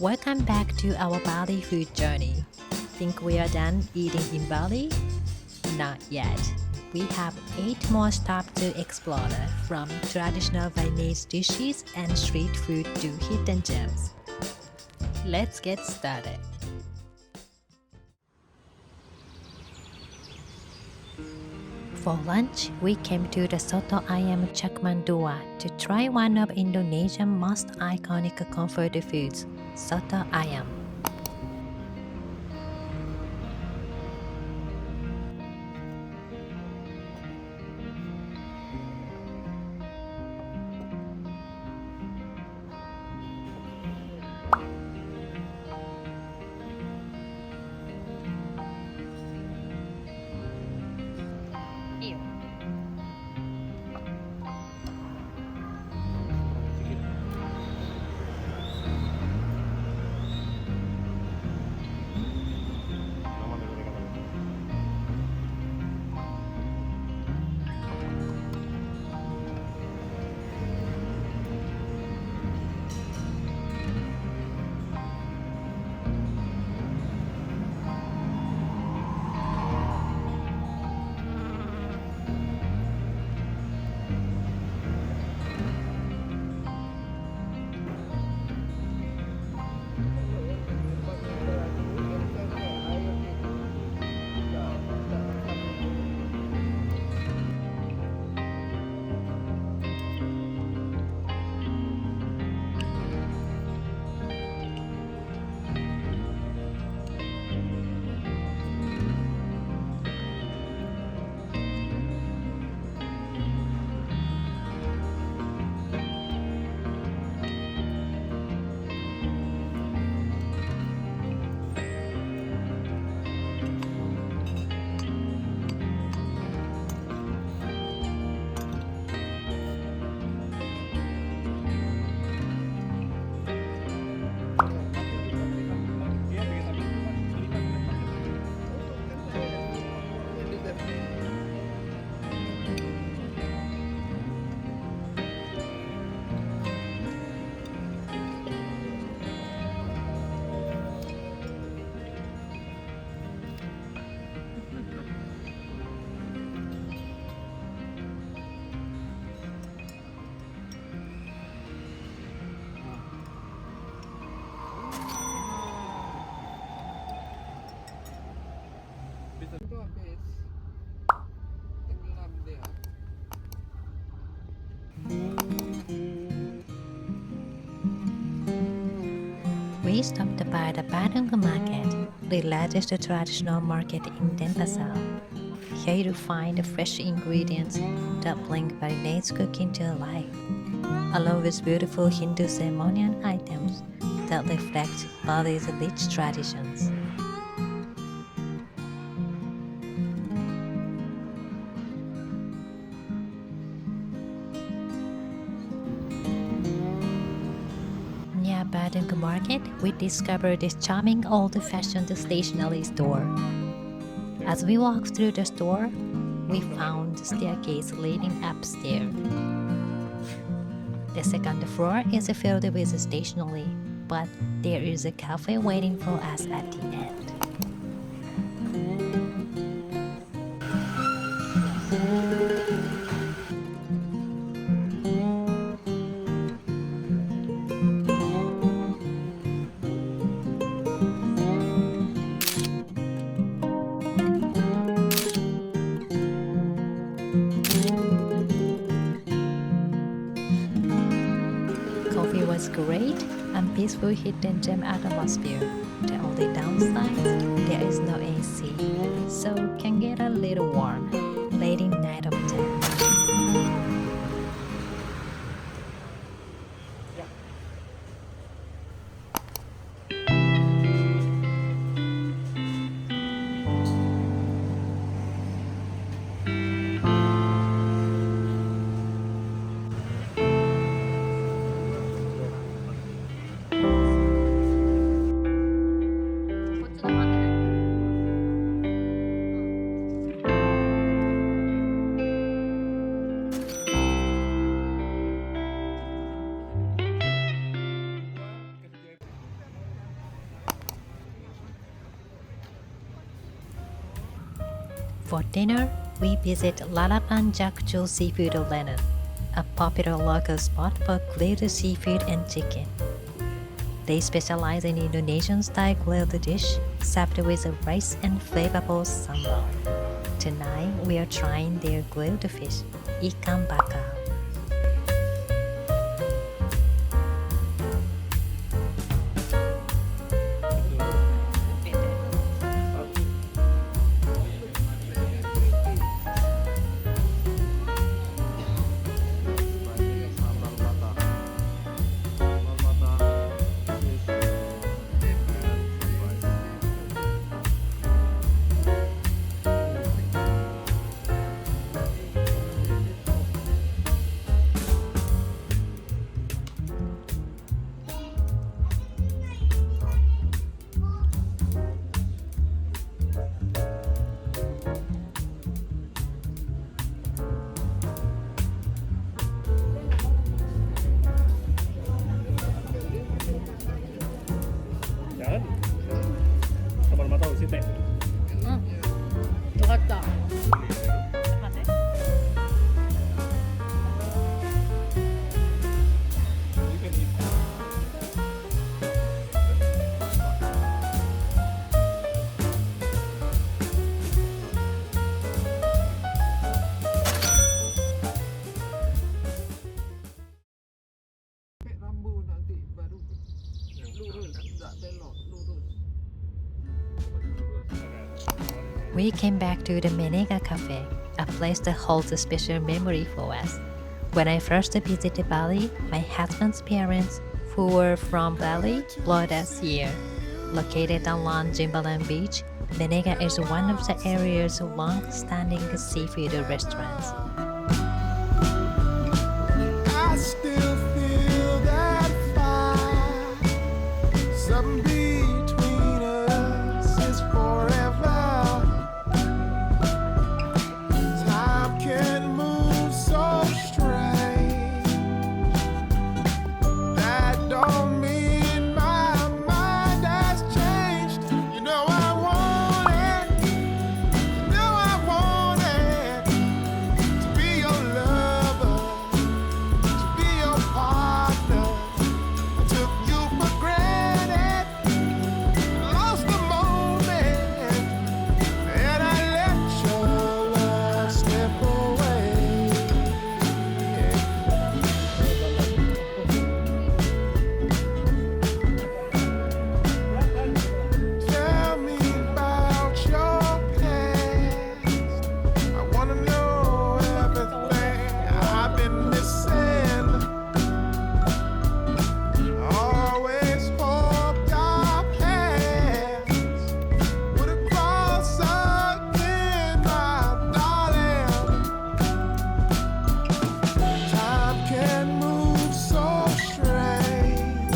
Welcome back to our Bali food journey. Think we are done eating in Bali? Not yet. We have 8 more stops to explore, from traditional Balinese dishes and street food to hidden gems. Let's get started. For lunch, we came to the Soto Ayam Cak Man to try one of Indonesia's most iconic comfort foods, Soto Ayam. Itu habis tenggelam dia. We stopped by the Badung Market, the largest traditional market in Denpasar. Here you find the fresh ingredients that bring Balinese cooking to life, along with beautiful Hindu ceremonial items that reflect Bali's rich traditions. Near Badung Market, we discovered this charming old-fashioned stationery store. As we walked through the store, we found the staircase leading upstairs. The second floor is filled with stationery, but there is a cafe waiting for us at the end. Coffee was great and peaceful hidden gem atmosphere. The only downside, there is no AC, so can get a little warm. Late night of 10. For dinner, we visit Lalapan Seafood of Renon, a popular local spot for grilled seafood and chicken. They specialize in Indonesian-style grilled dish served with rice and flavorful sambal. Tonight, we are trying their grilled fish, ikan bakar. Jangan. Sabar mata usi teh. Jakarta. Pakai rambu nanti baru lurus, tak belok, lurus. We came back to the Menega Cafe, a place that holds a special memory for us. When I first visited Bali, my husband's parents, who were from Bali, brought us here. Located along Jimbalan Beach, Menega is one of the area's long-standing seafood restaurants. I still feel that fire. Something between us is forever. Time can move so strange. That don't mean my mind has changed. You know I want it. You know I want it. To be your lover, to be your partner. I took you for granted, lost the moment, and I let your love slip away. Tell me about your past. I wanna know everything I've been missing. Always hoped our paths would cross again, my darling. Time can move so strange.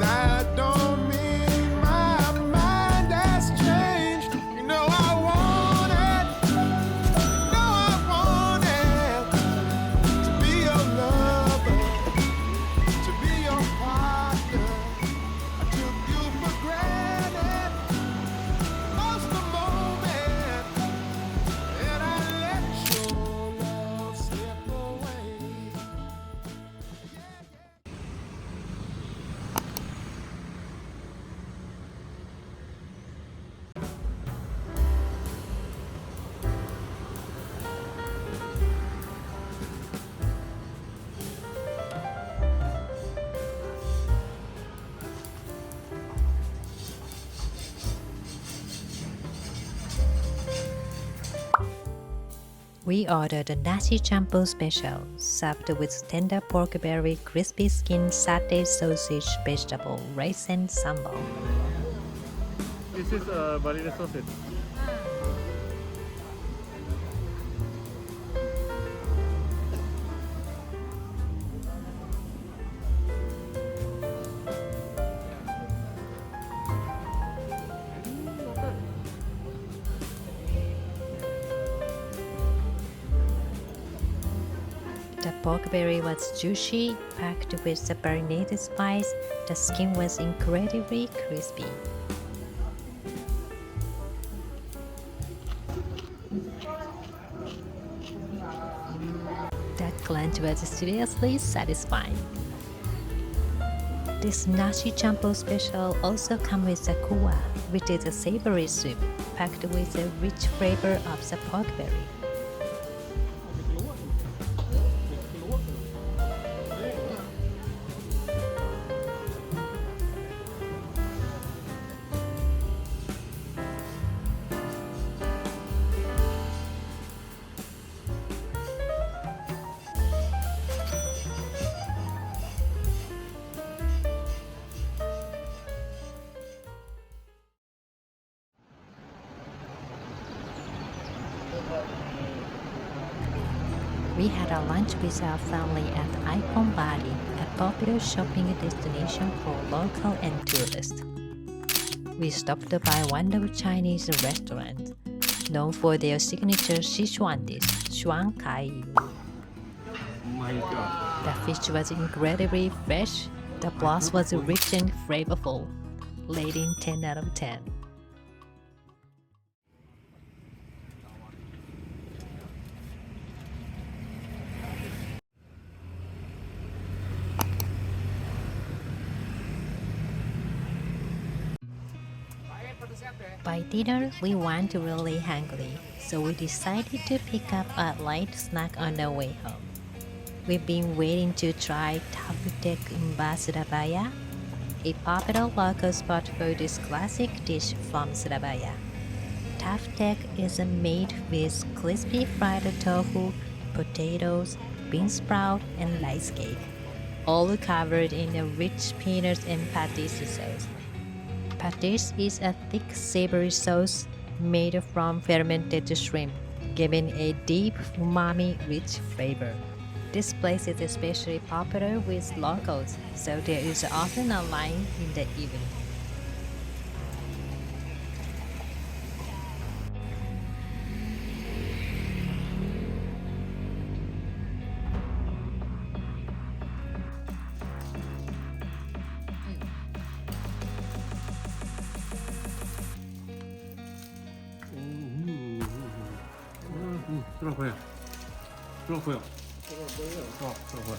That don't mean my mind has changed. You know I want it. You know I want it. To be your lover, to be your partner. I took you for granted, lost the moment, and I let your love slip away. We ordered a Nasi Campur special, served with tender pork belly, crispy skin, satay, sausage, vegetable, rice, and sambal. This is Balinese sausage. The pork belly was juicy, packed with the Balinese spice. The skin was incredibly crispy. lunch was seriously satisfying. This Nasi Campur special also comes with a kuah, which is a savory soup packed with a rich flavor of the pork berry. We had a lunch with our family at Icon Bali, a popular shopping destination for local and tourists. We stopped by one of the Chinese restaurants, known for their signature Sichuan dish, Suan Kai. My God. The fish was incredibly fresh, the broth was rich and flavorful, rating 10 out of 10. By dinner, we weren't really hungry, so we decided to pick up a light snack on the way home. We've been waiting to try Tek in Mbah, Surabaya, a popular local spot for this classic dish from Surabaya. Tek is made with crispy fried tofu, potatoes, bean sprout, and rice cake, all covered in a rich peanuts and patis sauce. Patis is a thick savory sauce made from fermented shrimp, giving a deep umami-rich flavor. This place is especially popular with locals, so there is often a line in the evening. Surabaya. Surabaya. Oh, Surabaya.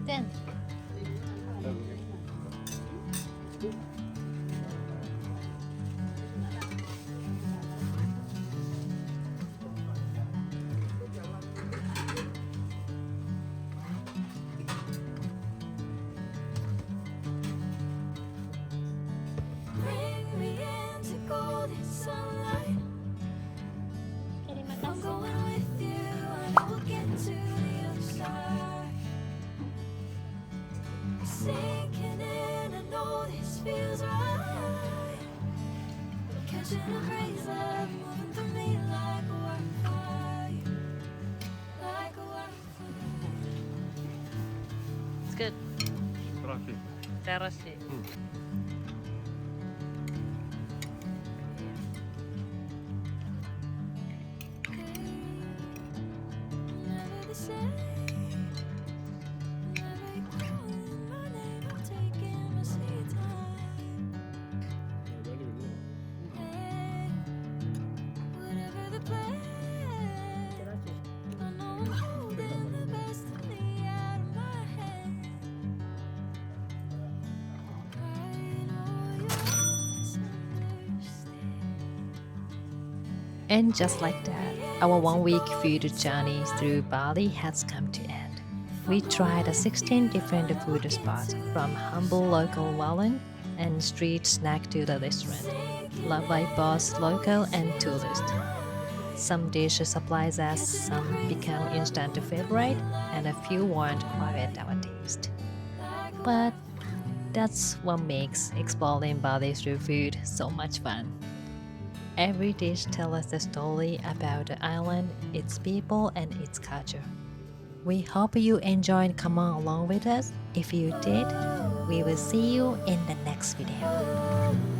Then, Bring me into golden sunlight. I'm going with you, and we'll get to the other side. Sinking in, I know this feels right. Catching a breeze, love moving through me like a wildfire, like a wildfire. it's good. Terasi. Terasi. Never the same. Never you calling my name, I'm taking my sweet time. Hey, whatever the plan, I know I'm holding the best of me out of my hand. I know you understand. And just like that, our 1 week food journey through Bali has come to end. We tried 16 different food spots, from humble local wallen and street snack to the restaurant, loved by both local and tourists. Some dishes surprise us, some become instant favorite, and a few weren't quite our taste. But that's what makes exploring Bali through food so much fun. Every dish tells us a story about the island, its people, and its culture. We hope you enjoyed coming along with us. If you did, we will see you in the next video.